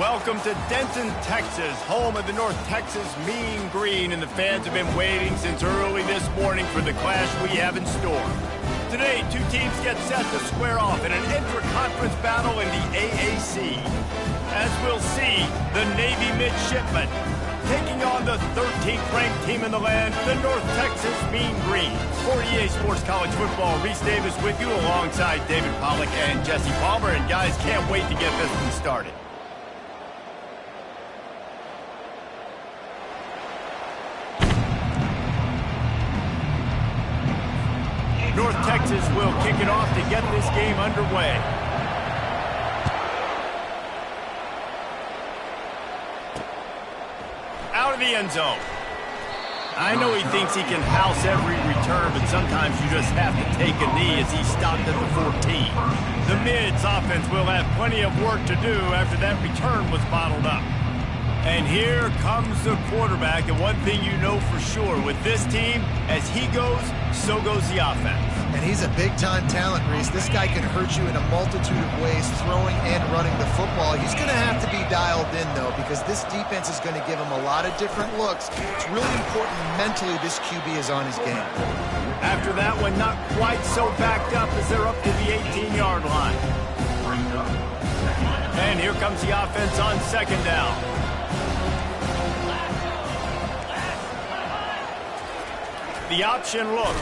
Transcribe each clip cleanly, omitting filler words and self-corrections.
Welcome to Denton, Texas, home of the North Texas Mean Green, and the fans have been waiting since early this morning for the clash we have in store. Today, two teams get set to square off in an intra-conference battle in the AAC. As we'll see, the Navy Midshipmen taking on the 13th ranked team in the land, the North Texas Mean Green. For EA Sports College Football, Reese Davis with you alongside David Pollack and Jesse Palmer. And guys, can't wait to get this one started. North Texas will kick it off to get this game underway. Out of the end zone. I know he thinks he can house every return, but sometimes you just have to take a knee as he stopped at the 14. The Mids offense will have plenty of work to do after that return was bottled up. And here comes the quarterback, and one thing you know for sure, with this team, as he goes, so goes the offense. And he's a big-time talent, Reese. This guy can hurt you in a multitude of ways, throwing and running the football. He's going to have to be dialed in, though, because this defense is going to give him a lot of different looks. It's really important mentally this QB is on his game. After that one, not quite so backed up as they're up to the 18-yard line. And here comes the offense on second down. The option look.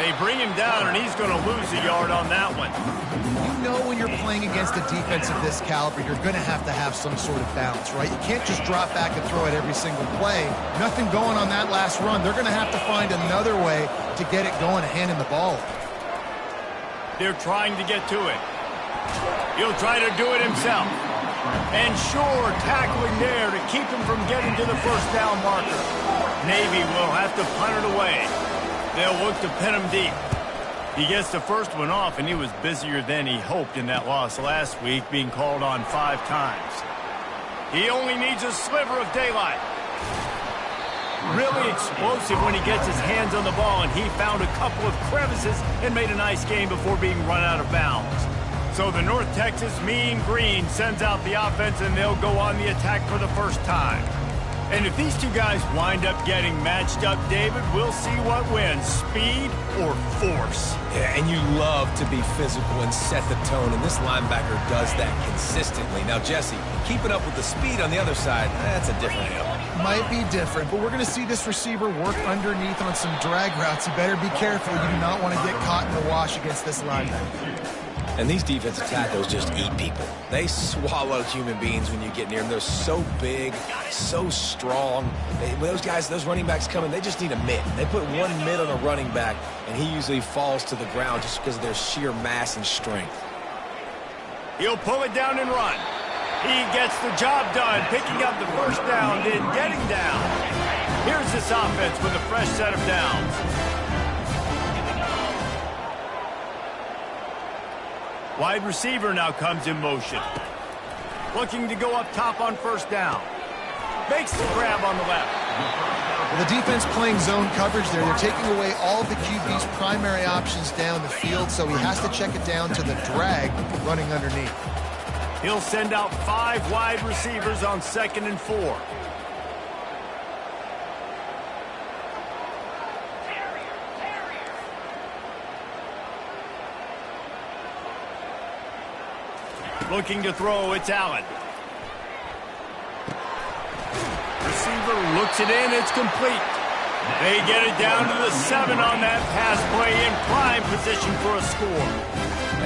They bring him down, and he's going to lose a yard on that one. You know when you're playing against a defense of this caliber, you're going to have some sort of balance, right? You can't just drop back and throw it every single play. Nothing going on that last run. They're going to have to find another way to get it going and handing the ball. They're trying to get to it. He'll try to do it himself. And sure, tackling there to keep him from getting to the first down marker. Navy will have to punt it away. They'll look to pin him deep. He gets the first one off, and he was busier than he hoped in that loss last week, being called on 5 times. He only needs a sliver of daylight. Really explosive when he gets his hands on the ball, and he found a couple of crevices and made a nice game before being run out of bounds. So the North Texas Mean Green sends out the offense, and they'll go on the attack for the first time. And if these two guys wind up getting matched up, David, we'll see what wins, speed or force. Yeah, and you love to be physical and set the tone, and this linebacker does that consistently. Now, Jesse, keeping up with the speed on the other side, that's a different animal. Might be different, but we're going to see this receiver work underneath on some drag routes. You better be careful. You do not want to get caught in the wash against this linebacker. And these defensive tackles just eat people. They swallow human beings when you get near them. They're so big, so strong. When those guys, those running backs come in, they just need a mid. They put one mid on a running back, and he usually falls to the ground just because of their sheer mass and strength. He'll pull it down and run. He gets the job done, picking up the first down, then getting down. Here's this offense with a fresh set of downs. Wide receiver now comes in motion. Looking to go up top on first down. Makes the grab on the left. Well, the defense playing zone coverage there. They're taking away all of the QB's primary options down the field, so he has to check it down to the drag running underneath. He'll send out 5 wide receivers on 2nd and 4. Looking to throw, it's Allen. Receiver looks it in, it's complete. They get it down to the 7 on that pass play, in prime position for a score.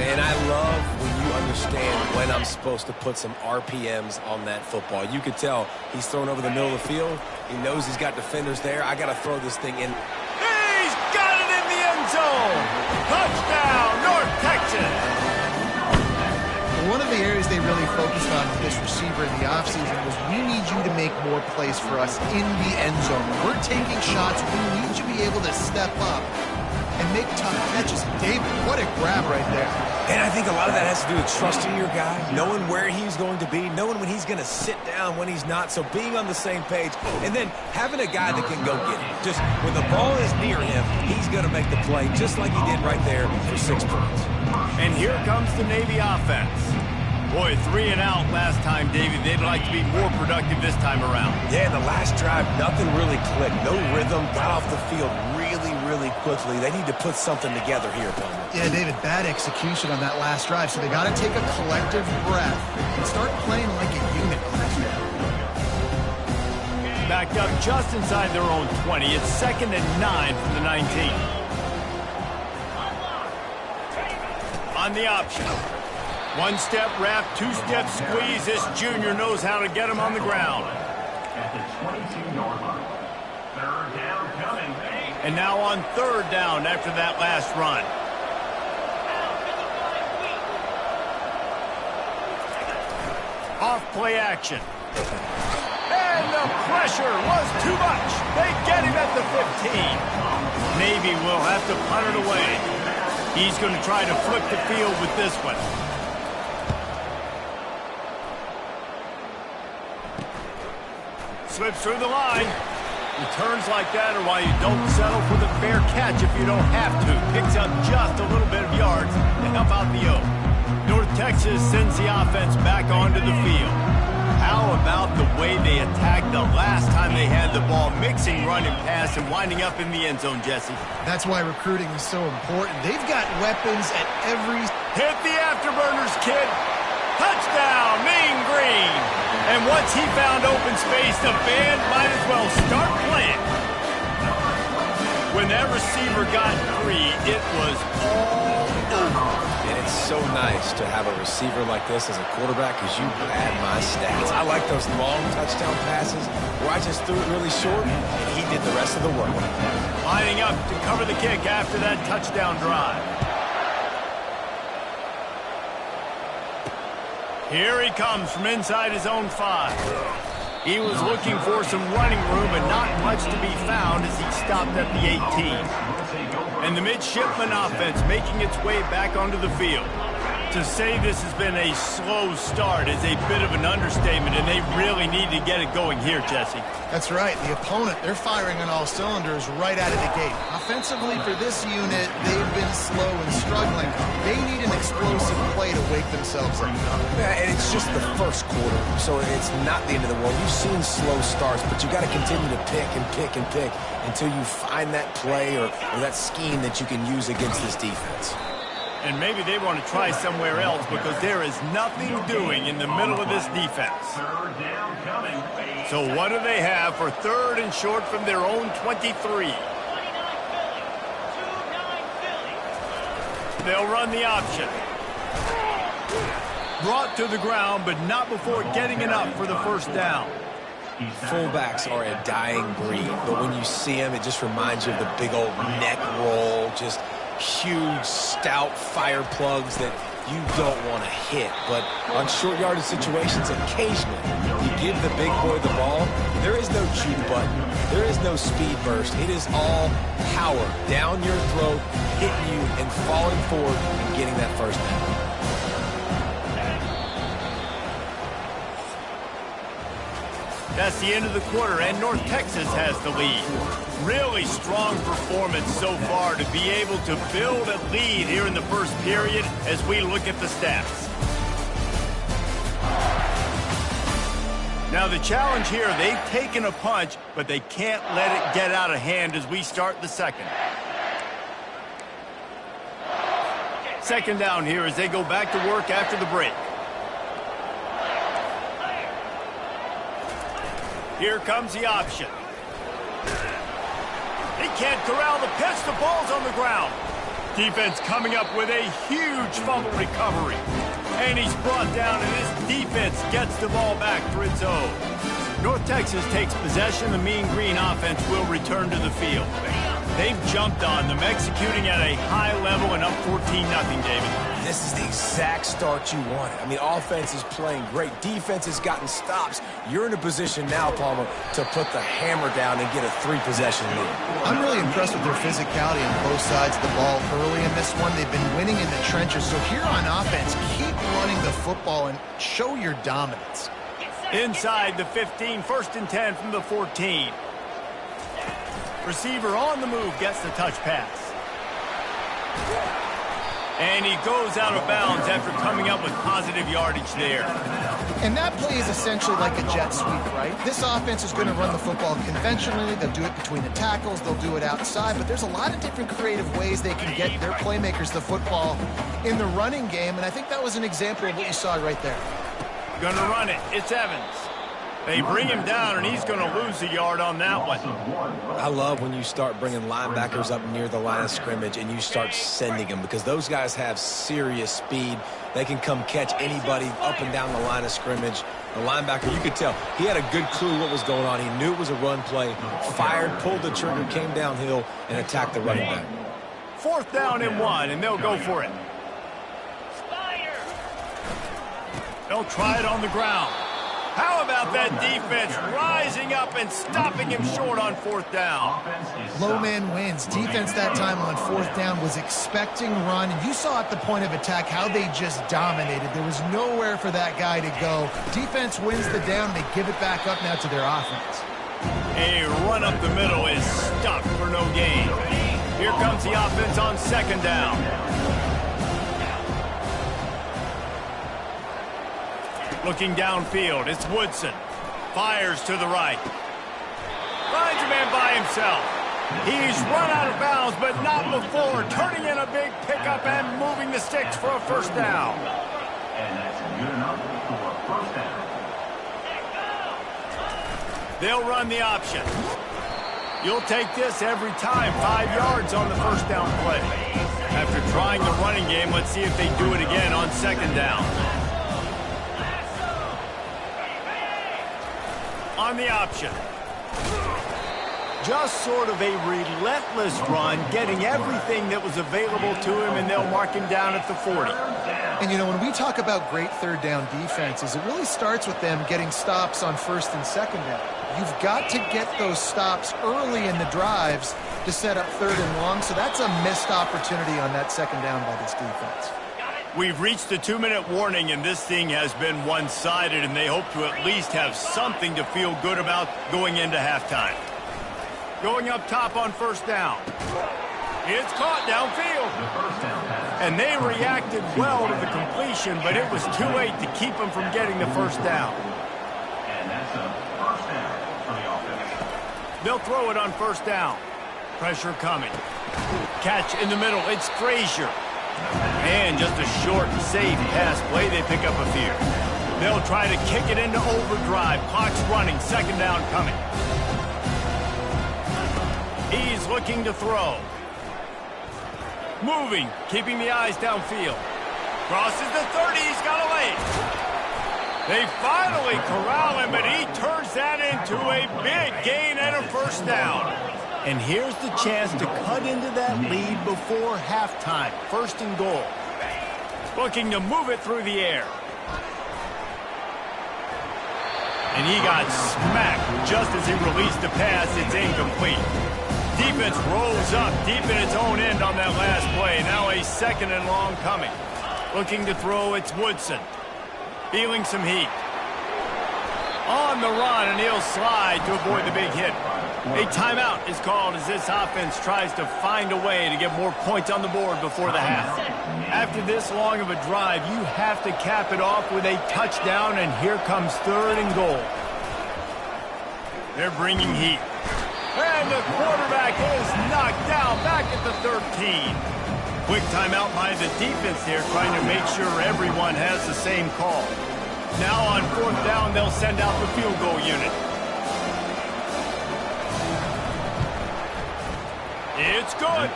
And I love when you understand when I'm supposed to put some RPMs on that football. You could tell he's thrown over the middle of the field. He knows he's got defenders there. I got to throw this thing in. He's got it in the end zone. Touchdown, North Texas. One of the areas they really focused on with this receiver in the offseason was, we need you to make more plays for us in the end zone. We're taking shots. We need you to be able to step up and make tough catches. David, what a grab right there. And I think a lot of that has to do with trusting your guy, knowing where he's going to be, knowing when he's going to sit down, when he's not. So being on the same page, and then having a guy that can go get it. Just when the ball is near him, he's going to make the play, just like he did right there for 6 points. And here comes the Navy offense. Boy, 3 and out last time, David. They'd like to be more productive this time around. Yeah, in the last drive, nothing really clicked. No rhythm, got off the field really quickly. They need to put something together here, Palmer. Yeah, David, bad execution on that last drive, so they got to take a collective breath and start playing like a unit on this one. Backed up just inside their own 20. It's 2nd and 9 from the 19. On the option. 1-step wrap, 2-step squeeze. This junior knows how to get him on the ground. At the 22-yard line. 3rd down coming. And now on 3rd down after that last run. Off play action. And the pressure was too much. They get him at the 15. Navy will have to punt it away. He's going to try to flip the field with this one. Slips through the line. Returns like that are why you don't settle for the fair catch if you don't have to. Picks up just a little bit of yards to help out the O. North Texas sends the offense back onto the field. How about the way they attacked the last time they had the ball, mixing run and pass and winding up in the end zone, Jesse? That's why recruiting is so important. They've got weapons at every... Hit the afterburners, kid. Touchdown, Mean Green. And once he found open space, the band might as well start playing. When that receiver got free, it was all over. And it's so nice to have a receiver like this as a quarterback because you pad my stats. I like those long touchdown passes where I just threw it really short and he did the rest of the work. Lining up to cover the kick after that touchdown drive. Here he comes from inside his own 5. He was looking for some running room, but not much to be found as he stopped at the 18. And the midshipman offense making its way back onto the field. To say this has been a slow start is a bit of an understatement, and they really need to get it going here, Jesse. That's right. The opponent, they're firing on all cylinders right out of the gate. Offensively, for this unit, they've been slow and struggling. They need an explosive play to wake themselves up. Yeah, and it's just the first quarter, so it's not the end of the world. You've seen slow starts, but you got to continue to pick and pick and pick until you find that play or that scheme that you can use against this defense. And maybe they want to try somewhere else because there is nothing doing in the middle of this defense. 3rd down coming. So what do they have for 3rd and short from their own 23? They'll run the option. Brought to the ground, but not before getting enough for the 1st down. Fullbacks are a dying breed, but when you see them, it just reminds you of the big old neck roll, just huge, stout fire plugs that you don't want to hit. But on short yardage situations, occasionally, you give the big boy the ball, there is no juke button, there is no speed burst. It is all power down your throat, hitting you and falling forward and getting that 1st down. That's the end of the quarter, and North Texas has the lead. Really strong performance so far to be able to build a lead here in the 1st period as we look at the stats. Now the challenge here, they've taken a punch, but they can't let it get out of hand as we start the 2nd. 2nd down here as they go back to work after the break. Here comes the option. He can't corral the pitch. The ball's on the ground. Defense coming up with a huge fumble recovery. And he's brought down, and this defense gets the ball back for its own. North Texas takes possession. The Mean Green offense will return to the field. They've jumped on them, executing at a high level and up 14-0, David. This is the exact start you wanted. I mean, offense is playing great. Defense has gotten stops. You're in a position now, Palmer, to put the hammer down and get a 3-possession lead. I'm really impressed with their physicality on both sides of the ball early in this one. They've been winning in the trenches. So here on offense, keep running the football and show your dominance. Inside the 15, 1st and 10 from the 14. Receiver on the move gets the touch pass. And he goes out of bounds after coming up with positive yardage there. And that play is essentially like a jet sweep, right? This offense is going to run the football conventionally. They'll do it between the tackles. They'll do it outside. But there's a lot of different creative ways they can get their playmakers the football in the running game. And I think that was an example of what you saw right there. Gonna run it. It's Evans. They bring him down, and he's going to lose a yard on that one. I love when you start bringing linebackers up near the line of scrimmage and you start sending them, because those guys have serious speed. They can come catch anybody up and down the line of scrimmage. The linebacker, you could tell, he had a good clue what was going on. He knew it was a run play, fired, pulled the trigger, came downhill, and attacked the running back. 4th down and 1, and they'll go for it. They'll try it on the ground. How about that defense rising up and stopping him short on 4th down? Low man wins. Defense that time on 4th down was expecting run. And you saw at the point of attack how they just dominated. There was nowhere for that guy to go. Defense wins the down. They give it back up now to their offense. A run up the middle is stopped for no gain. Here comes the offense on 2nd down. Looking downfield, it's Woodson. Fires to the right. Finds a man by himself. He's run out of bounds, but not before. Turning in a big pickup and moving the sticks for a 1st down. And that's good enough for a 1st down. They'll run the option. You'll take this every time. 5 yards on the 1st down play. After trying the running game, let's see if they do it again on 2nd down. On the option. Just sort of a relentless run, getting everything that was available to him, and they'll mark him down at the 40. And, you know, when we talk about great 3rd down defenses, it really starts with them getting stops on 1st and 2nd down. You've got to get those stops early in the drives to set up 3rd and long, so that's a missed opportunity on that 2nd down by this defense. We've reached the 2-minute warning, and this thing has been one-sided, and they hope to at least have something to feel good about going into halftime. Going up top on 1st down. It's caught downfield. And they reacted well to the completion, but it was too late to keep them from getting the 1st down. And that's a 1st down for the offense. They'll throw it on 1st down. Pressure coming. Catch in the middle. It's Frazier. And just a short, safe pass play. They pick up a few. They'll try to kick it into overdrive. Clock's running. 2nd down coming. He's looking to throw. Moving, keeping the eyes downfield. Crosses the 30. He's got a lane. They finally corral him, but he turns that into a big gain and a 1st down. And here's the chance to cut into that lead before halftime. 1st and goal. Looking to move it through the air. And he got smacked just as he released the pass. It's incomplete. Defense rolls up deep in its own end on that last play. Now a 2nd and long coming. Looking to throw, it's Woodson. Feeling some heat. On the run, and he'll slide to avoid the big hit. A timeout is called as this offense tries to find a way to get more points on the board before the half. After this long of a drive, you have to cap it off with a touchdown, and here comes 3rd and goal. They're bringing heat. And the quarterback is knocked down back at the 13. Quick timeout by the defense here, trying to make sure everyone has the same call. Now on 4th down, they'll send out the field goal unit. It's good.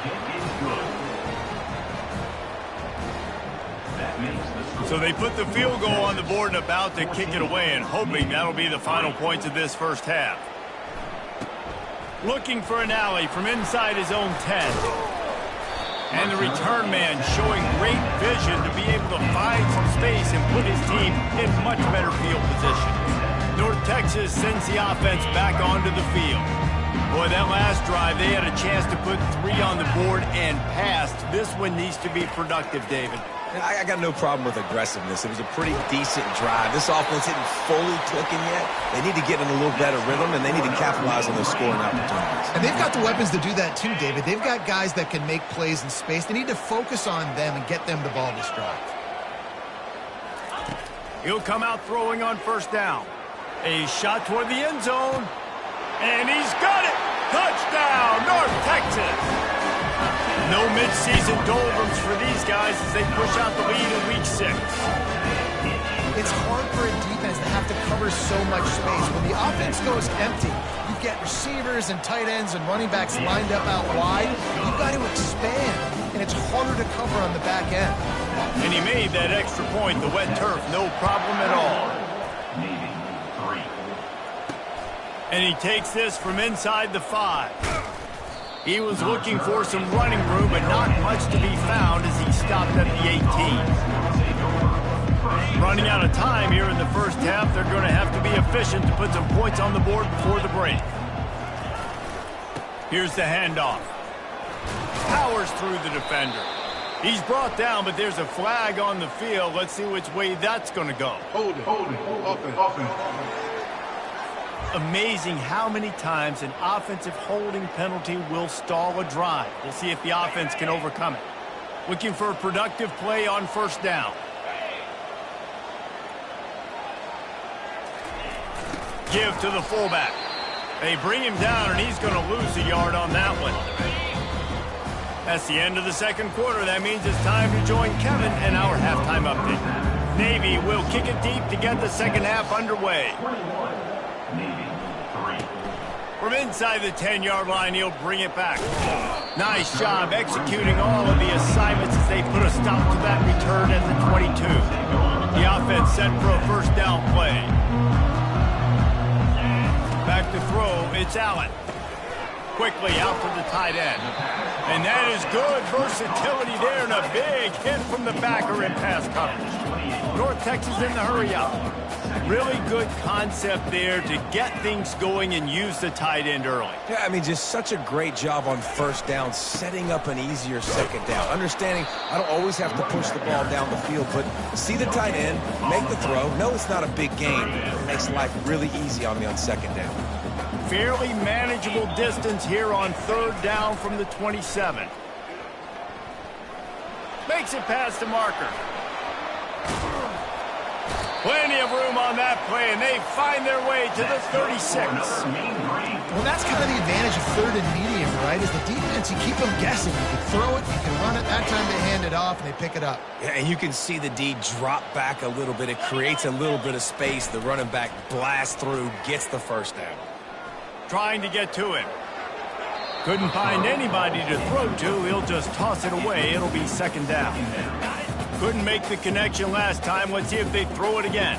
So they put the field goal on the board and about to kick it away, and hoping that'll be the final points of this 1st half. Looking for an alley from inside his own 10. And the return man showing great vision to be able to find some space and put his team in much better field position. North Texas sends the offense back onto the field. Boy, that last drive, they had a chance to put 3 on the board and passed. This one needs to be productive, David. I got no problem with aggressiveness. It was a pretty decent drive. This offense isn't fully clicking yet. They need to get in a little better rhythm, and they need to capitalize on those scoring opportunities. And they've got the weapons to do that too, David. They've got guys that can make plays in space. They need to focus on them and get them the ball this drive. He'll come out throwing on first down. A shot toward the end zone. And he's got it! Touchdown, North Texas! No midseason doldrums for these guys as they push out the lead in week 6. It's hard for a defense to have to cover so much space. When the offense goes empty, you get receivers and tight ends and running backs lined up out wide. You've got to expand, and it's harder to cover on the back end. And he made that extra point, the wet turf, no problem at all. And he takes this from inside the 5. He was looking for some running room, but not much to be found as he stopped at the 18. Running out of time here in the first half, they're going to have to be efficient to put some points on the board before the break. Here's the handoff. Powers through the defender. He's brought down, but there's a flag on the field. Let's see which way that's going to go. Hold it. Offense. Amazing how many times an offensive holding penalty will stall a drive. We'll see if the offense can overcome it. Looking for a productive play on first down. Give to the fullback. They bring him down, and he's going to lose a yard on that one. That's the end of the second quarter. That means it's time to join Kevin in our halftime update. Navy will kick it deep to get the second half underway. From inside the 10-yard line, he'll bring it back. Nice job executing all of the assignments as they put a stop to that return at the 22. The offense set for a first down play. Back to throw, it's Allen. Quickly out to the tight end. And that is good versatility there and a big hit from the backer in pass coverage. North Texas in the hurry up. Really good concept there to get things going and use the tight end early. Yeah, I mean, just such a great job on first down, setting up an easier second down. Understanding I don't always have to push the ball down the field, but see the tight end, make the throw. No, it's not a big game. It makes life really easy on me on second down. Fairly manageable distance here on third down from the 27. Makes it past the marker. Plenty of room on that play, and they find their way to the 36. Well, that's kind of the advantage of third and medium, right? Is the defense, you keep them guessing. You can throw it, you can run it. That time they hand it off, and they pick it up. Yeah, and you can see the D drop back a little bit. It creates a little bit of space. The running back blasts through, gets the first down. Trying to get to him. Couldn't find anybody to throw to. He'll just toss it away. It'll be second down. Couldn't make the connection last time. Let's see if they throw it again.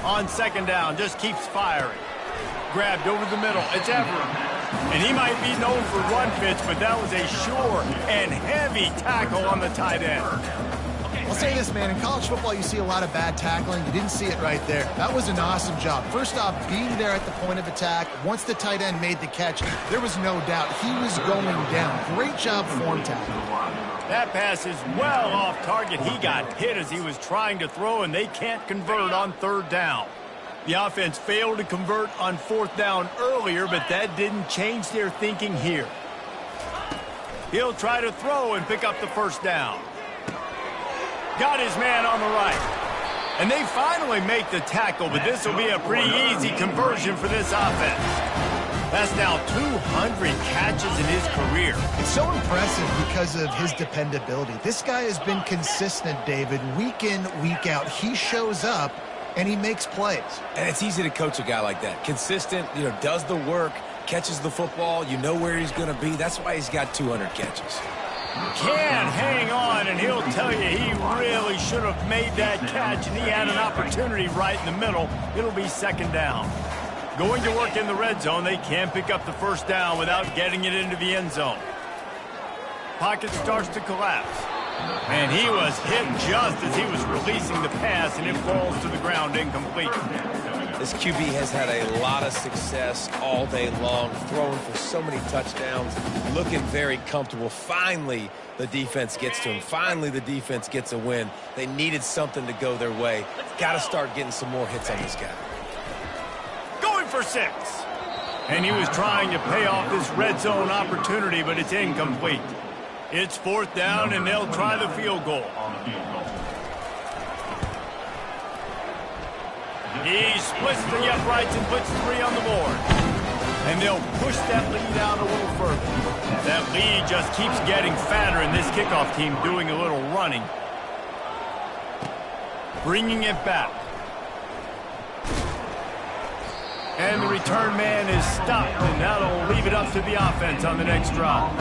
On second down, just keeps firing. Grabbed over the middle. It's Everett. And he might be known for run fits, but that was a sure and heavy tackle on the tight end. I'll say this, man. In college football, you see a lot of bad tackling. You didn't see it right there. That was an awesome job. First off, being there at the point of attack. Once the tight end made the catch, there was no doubt he was going down. Great job form tackling. That pass is well off target. He got hit as he was trying to throw, and they can't convert on third down. The offense failed to convert on fourth down earlier, but that didn't change their thinking here. He'll try to throw and pick up the first down. Got his man on the right. And they finally make the tackle, but this will be a pretty easy conversion for this offense. That's now 200 catches in his career. It's so impressive because of his dependability. This guy has been consistent, David, week in, week out. He shows up, and he makes plays. And it's easy to coach a guy like that. Consistent, does the work, catches the football, you know where he's going to be. That's why he's got 200 catches. Can hang on, and he'll tell you he really should have made that catch, and he had an opportunity right in the middle. It'll be second down. Going to work in the red zone, they can pick up the first down without getting it into the end zone. Pocket starts to collapse. And he was hit just as he was releasing the pass, and it falls to the ground incomplete. This QB has had a lot of success all day long, throwing for so many touchdowns, looking very comfortable. Finally, the defense gets to him. Finally, the defense gets a win. They needed something to go their way. Got to start getting some more hits on this guy. Going for 6. And he was trying to pay off this red zone opportunity, but it's incomplete. It's 4th down, and they'll try the field goal. He splits the uprights and puts 3 on the board. And they'll push that lead out a little further. That lead just keeps getting fatter, and this kickoff team doing a little running. Bringing it back. And the return man is stopped, and that'll leave it up to the offense on the next drive.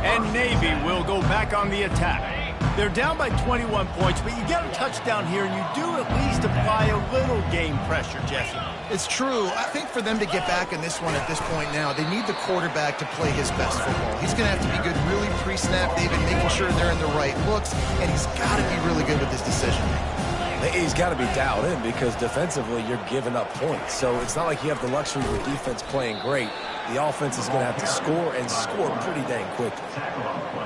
And Navy will go back on the attack. They're down by 21 points, but you get a touchdown here, and you do at least apply a little game pressure, Jesse. It's true. I think for them to get back in this one at this point now, they need the quarterback to play his best football. He's going to have to be good really pre-snap, David, making sure they're in the right looks, and he's got to be really good with his decision-making. He's got to be dialed in because defensively you're giving up points. So it's not like you have the luxury of your defense playing great. The offense is going to have to score and score pretty dang quickly.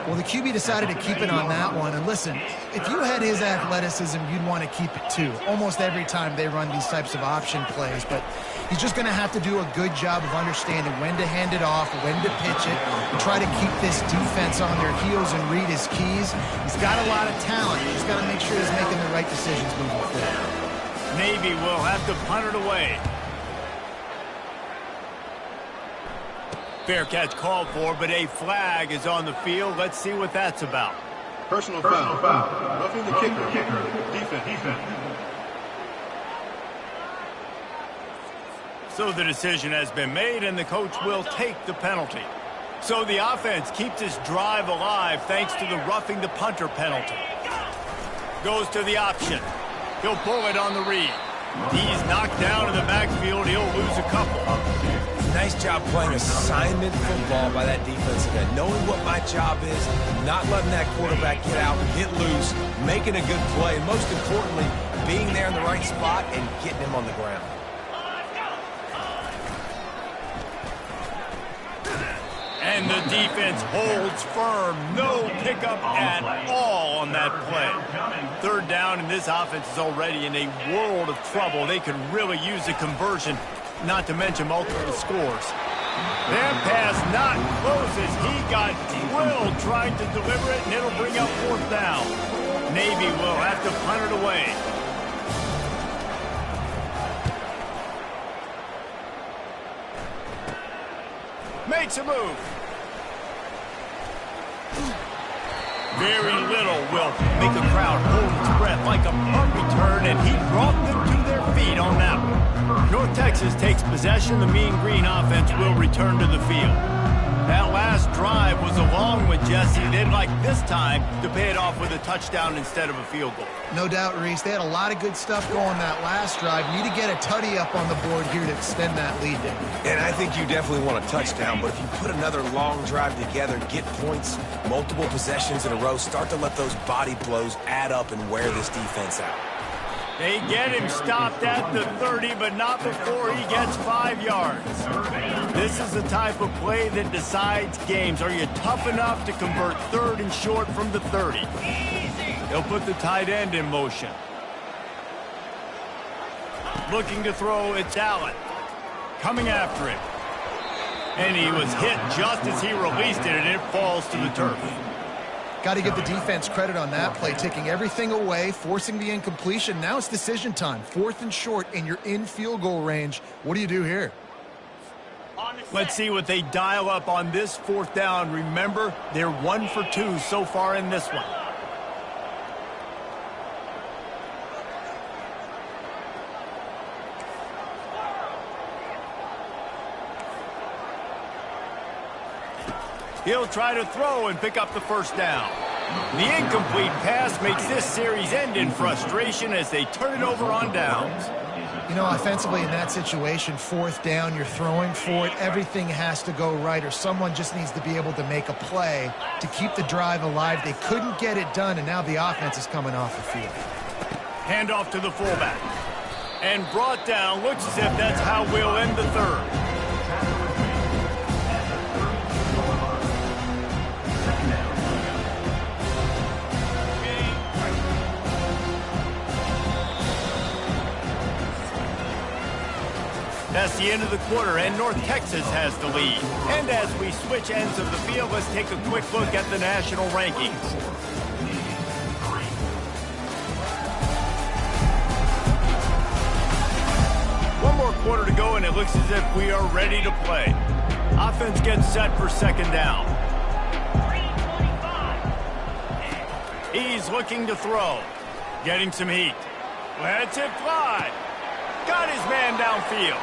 Well, the QB decided to keep it on that one. And listen, if you had his athleticism, you'd want to keep it too. Almost every time they run these types of option plays. But he's just going to have to do a good job of understanding when to hand it off, when to pitch it, and try to keep this defense on their heels and read his keys. He's got a lot of talent. He's got to make sure he's making the right decisions moving forward. Navy will have to punt it away. Fair catch called for, but a flag is on the field. Let's see what that's about. Personal foul. Roughing the kicker. Defense. So the decision has been made, and the coach will take the penalty. So the offense keeps this drive alive thanks to the roughing the punter penalty. Goes to the option. He'll pull it on the read. He's knocked down in the backfield. He'll lose a couple. Nice job playing assignment football by that defensive end. Knowing what my job is, not letting that quarterback get out, get loose, making a good play, and most importantly, being there in the right spot and getting him on the ground. And the defense holds firm. No pickup at all on that play. 3rd down, and this offense is already in a world of trouble. They could really use a conversion, not to mention multiple scores. That pass not close as he got drilled trying to deliver it, and it'll bring up 4th down. Navy will have to punt it away. Makes a move. Very little will make a crowd hold its breath like a punt return, and he brought them to their feet on that one. North Texas takes possession. The Mean Green offense will return to the field. That last drive was a long one, Jesse. They'd like this time to pay it off with a touchdown instead of a field goal. No doubt, Reese. They had a lot of good stuff going that last drive. Need to get a tutty up on the board here to extend that lead. And I think you definitely want a touchdown, but if you put another long drive together, get points, multiple possessions in a row, start to let those body blows add up and wear this defense out. They get him stopped at the 30, but not before he gets 5 yards. This is the type of play that decides games. Are you tough enough to convert 3rd and short from the 30? They'll put the tight end in motion. Looking to throw, it's Allen. Coming after him. And he was hit just as he released it, and it falls to the turf. Got to give the defense credit on that play, taking everything away, forcing the incompletion. Now it's decision time. 4th and short, and you're in field goal range. What do you do here? Let's see what they dial up on this 4th down. Remember, they're 1 for 2 so far in this one. He'll try to throw and pick up the 1st down. The incomplete pass makes this series end in frustration as they turn it over on downs. You know, offensively in that situation, 4th down, you're throwing for it. Everything has to go right, or someone just needs to be able to make a play to keep the drive alive. They couldn't get it done, and now the offense is coming off the field. Handoff to the fullback. And brought down. Looks as if that's how we'll end the third. That's the end of the quarter, and North Texas has the lead. And as we switch ends of the field, let's take a quick look at the national rankings. One more quarter to go, and it looks as if we are ready to play. Offense gets set for second down. He's looking to throw. Getting some heat. Lets it fly. Got his man downfield.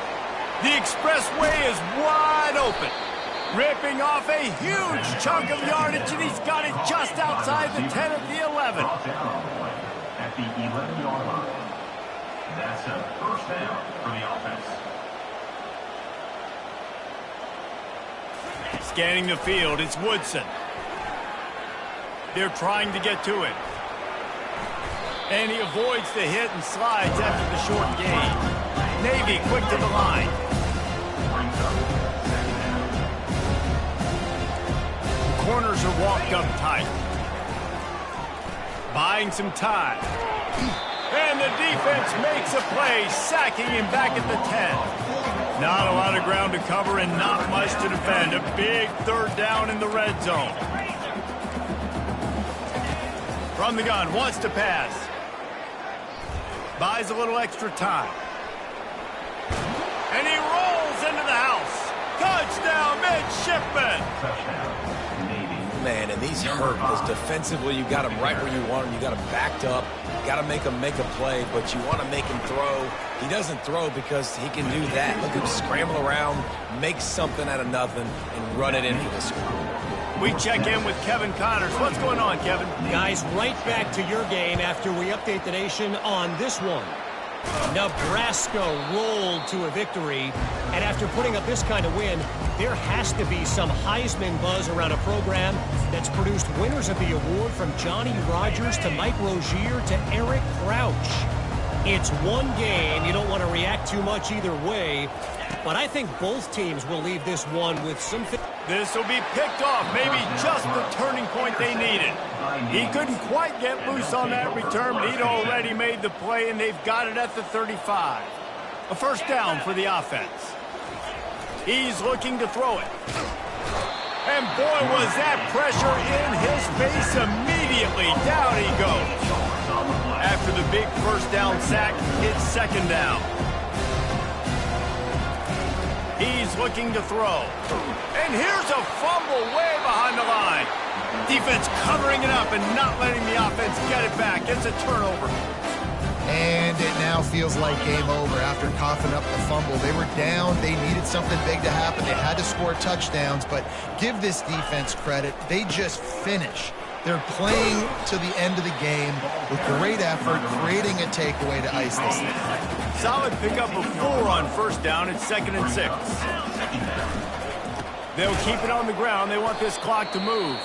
The expressway is wide open. Ripping off a huge chunk of yardage, and he's got it just outside the 10 of the 11. At the 11-yard line. That's a first down for the offense. Scanning the field, it's Woodson. They're trying to get to it. And he avoids the hit and slides after the short gain. Navy quick to the line. The corners are walked up tight. Buying some time. And the defense makes a play, sacking him back at the 10. Not a lot of ground to cover and not much to defend. A big third down in the red zone. From the gun, wants to pass. Buys a little extra time. And he rolls into the house. Touchdown, midshipman. Man, and these hurt because defensively you got him right where you want him. You got him backed up. Got to make him make a play, but you want to make him throw. He doesn't throw because he can do that. Look at him scramble around, make something out of nothing, and run it in for the score. We check in with Kevin Connors. What's going on, Kevin? Guys, right back to your game after we update the nation on this one. Nebraska rolled to a victory, and after putting up this kind of win, there has to be some Heisman buzz around a program that's produced winners of the award from Johnny Rodgers to Mike Rozier to Eric Crouch. It's one game. You don't want to react too much either way, but I think both teams will leave this one with some... This will be picked off, maybe just the turning point they needed. He couldn't quite get loose on that return, but he'd already made the play, and they've got it at the 35. A first down for the offense. He's looking to throw it. And boy, was that pressure in his face immediately. Down he goes. After the big first down sack, it's second down. He's looking to throw. And here's a fumble way behind the line. Defense covering it up and not letting the offense get it back. It's a turnover. And it now feels like game over after coughing up the fumble. They were down. They needed something big to happen. They had to score touchdowns, but give this defense credit. They just finish. They're playing to the end of the game with great effort, creating a takeaway to ice this thing. Solid pickup of 4 on first down. It's 2nd and 6. They'll keep it on the ground. They want this clock to move.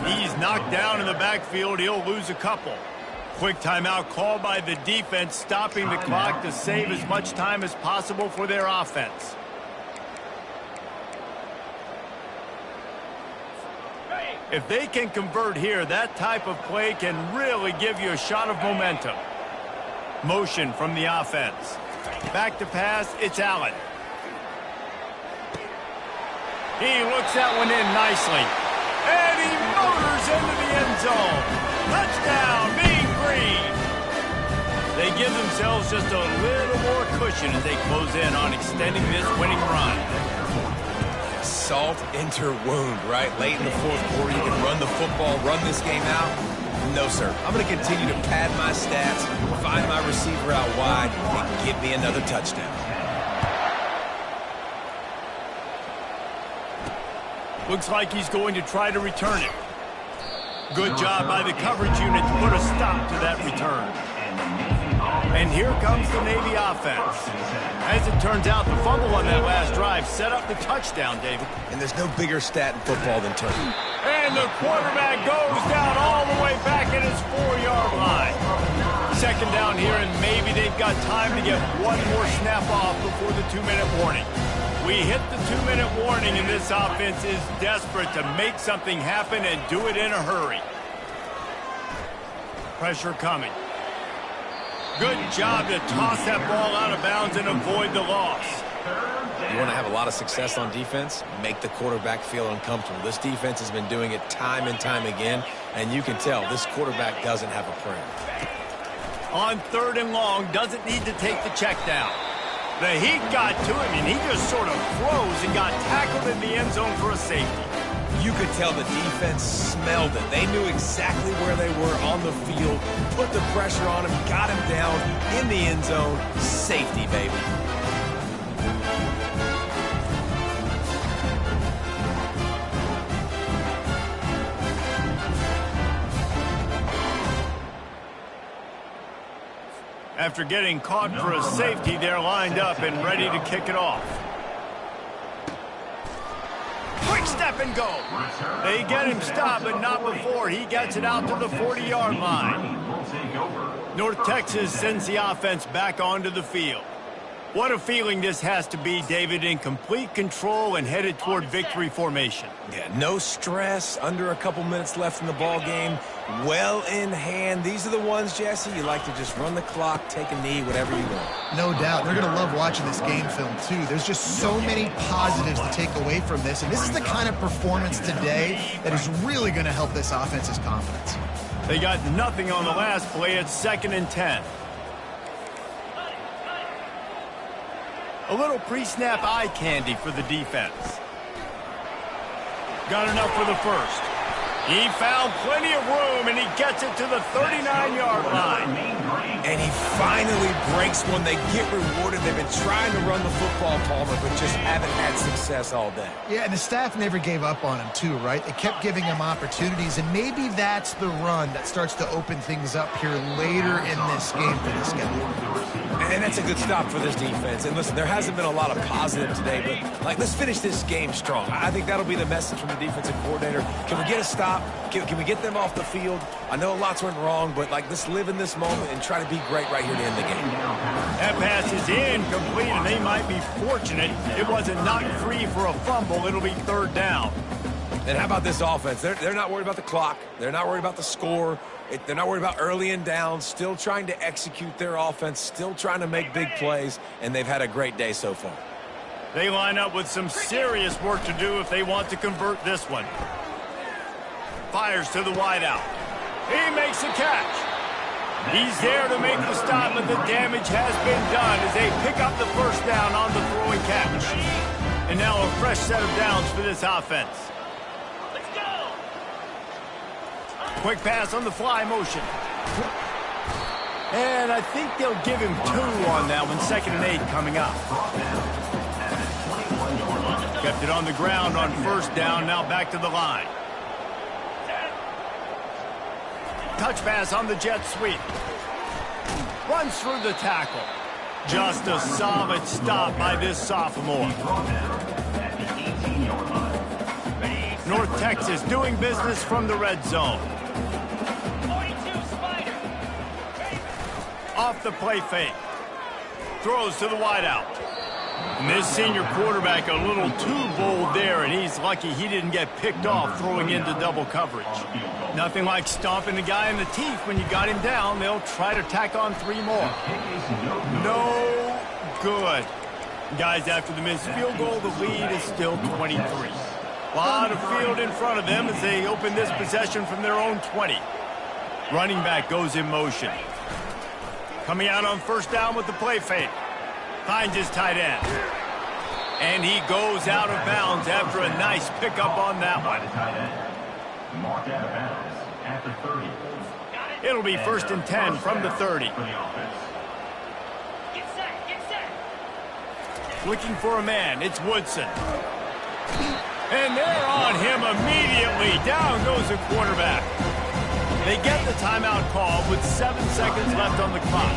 He's knocked down in the backfield. He'll lose a couple. Quick timeout called by the defense, stopping the clock to save as much time as possible for their offense. If they can convert here, that type of play can really give you a shot of momentum. Motion from the offense. Back to pass, it's Allen. He looks that one in nicely. And he motors into the end zone. Touchdown, Mean Green. They give themselves just a little more cushion as they close in on extending this winning run. Salt into wound, right? Late in the fourth quarter, you can run the football, run this game out. No, sir. I'm going to continue to pad my stats, find my receiver out wide, and give me another touchdown. Looks like he's going to try to return it. Good job by the coverage unit to put a stop to that return. And here comes the Navy offense. As it turns out, the fumble on that last drive set up the touchdown, David. And there's no bigger stat in football than turnover. And the quarterback goes down all the way back at his 4-yard line. Second down here, and maybe they've got time to get one more snap off before the 2-minute warning. We hit the 2-minute warning, and this offense is desperate to make something happen and do it in a hurry. Pressure coming. Good job to toss that ball out of bounds and avoid the loss. You want to have a lot of success on defense, make the quarterback feel uncomfortable. This defense has been doing it time and time again, and you can tell this quarterback doesn't have a prayer. On 3rd and long, doesn't need to take the check down. The heat got to him, and he just sort of froze and got tackled in the end zone for a safety. You could tell the defense smelled it. They knew exactly where they were on the field, put the pressure on him, got him down in the end zone. Safety, baby. After getting caught for a safety, they're lined up and ready to kick it off. Quick step and go. They get him stopped, but not before he gets it out to the 40-yard line. North Texas sends the offense back onto the field. What a feeling this has to be, David, in complete control and headed toward victory formation. Yeah, no stress, under a couple minutes left in the ball game, well in hand. These are the ones, Jesse, you like to just run the clock, take a knee, whatever you want. No doubt. They're going to love watching this game film, too. There's just so many positives to take away from this, and this is the kind of performance today that is really going to help this offense's confidence. They got nothing on the last play. It's 2nd and 10. A little pre-snap eye candy for the defense. Got enough for the first. He found plenty of room, and he gets it to the 39-yard line. And he finally breaks one. They get rewarded. They've been trying to run the football, Palmer, but just haven't had success all day. Yeah, and the staff never gave up on him, too, right? They kept giving him opportunities, and maybe that's the run that starts to open things up here later in this game for this guy. And that's a good stop for this defense. And listen, there hasn't been a lot of positive today, but let's finish this game strong. I think that'll be the message from the defensive coordinator. Can we get a stop? Can we get them off the field? I know lots went wrong, but let's live in this moment and try to be great right here to end the game. That pass is incomplete, and they might be fortunate it wasn't knocked free for a fumble. It'll be 3rd down. And how about this offense? They're not worried about the clock. They're not worried about the score. They're not worried about early and down. Still trying to execute their offense. Still trying to make big plays. And they've had a great day so far. They line up with some serious work to do if they want to convert this one. Fires to the wideout. He makes a catch. He's there to make the stop, but the damage has been done as they pick up the first down on the throwing catch. And now a fresh set of downs for this offense. Quick pass on the fly motion. And I think they'll give him 2 on that one. 2nd and 8 coming up. Kept it on the ground on 1st down. Now back to the line. Touch pass on the jet sweep. Runs through the tackle. Just a solid stop by this sophomore. North Texas doing business from the red zone. Off the play fake. Throws to the wideout. And this senior quarterback a little too bold there, and he's lucky he didn't get picked off throwing into double coverage. Nothing like stomping the guy in the teeth when you got him down. They'll try to tack on 3 more. No good. Guys, after the missed field goal, the lead is still 23. A lot of field in front of them as they open this possession from their own 20. Running back goes in motion. Coming out on 1st down with the play fake. Finds his tight end. And he goes out of bounds after a nice pickup on that one. Marked out of bounds at the 30. It'll be 1st and 10 from the 30. Looking for a man. It's Woodson. And they're on him immediately. Down goes the quarterback. They get the timeout call with 7 seconds left on the clock.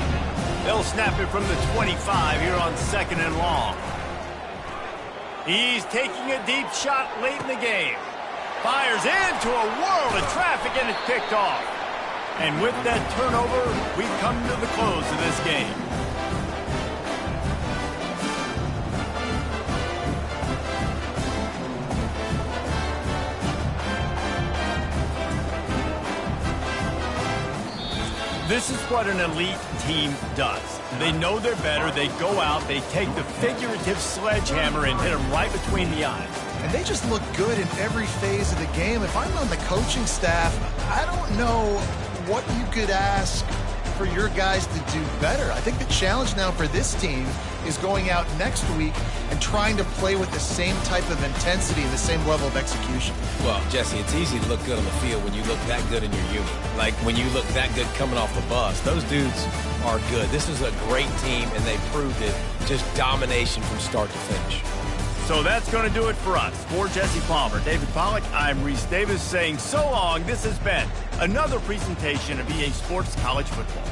They'll snap it from the 25 here on 2nd and long. He's taking a deep shot late in the game. Fires into a world of traffic, and it's picked off. And with that turnover, we come to the close of this game. This is what an elite team does. They know they're better. They go out, they take the figurative sledgehammer and hit them right between the eyes. And they just look good in every phase of the game. If I'm on the coaching staff, I don't know what you could ask for your guys to do better. I think the challenge now for this team is going out next week and trying to play with the same type of intensity and the same level of execution. Well, Jesse, it's easy to look good on the field when you look that good in your unit. Like when you look that good coming off the bus. Those dudes are good. This is a great team, and they proved it. Just domination from start to finish. So that's going to do it for us. For Jesse Palmer, David Pollack, I'm Reese Davis saying so long. This has been another presentation of EA Sports College Football.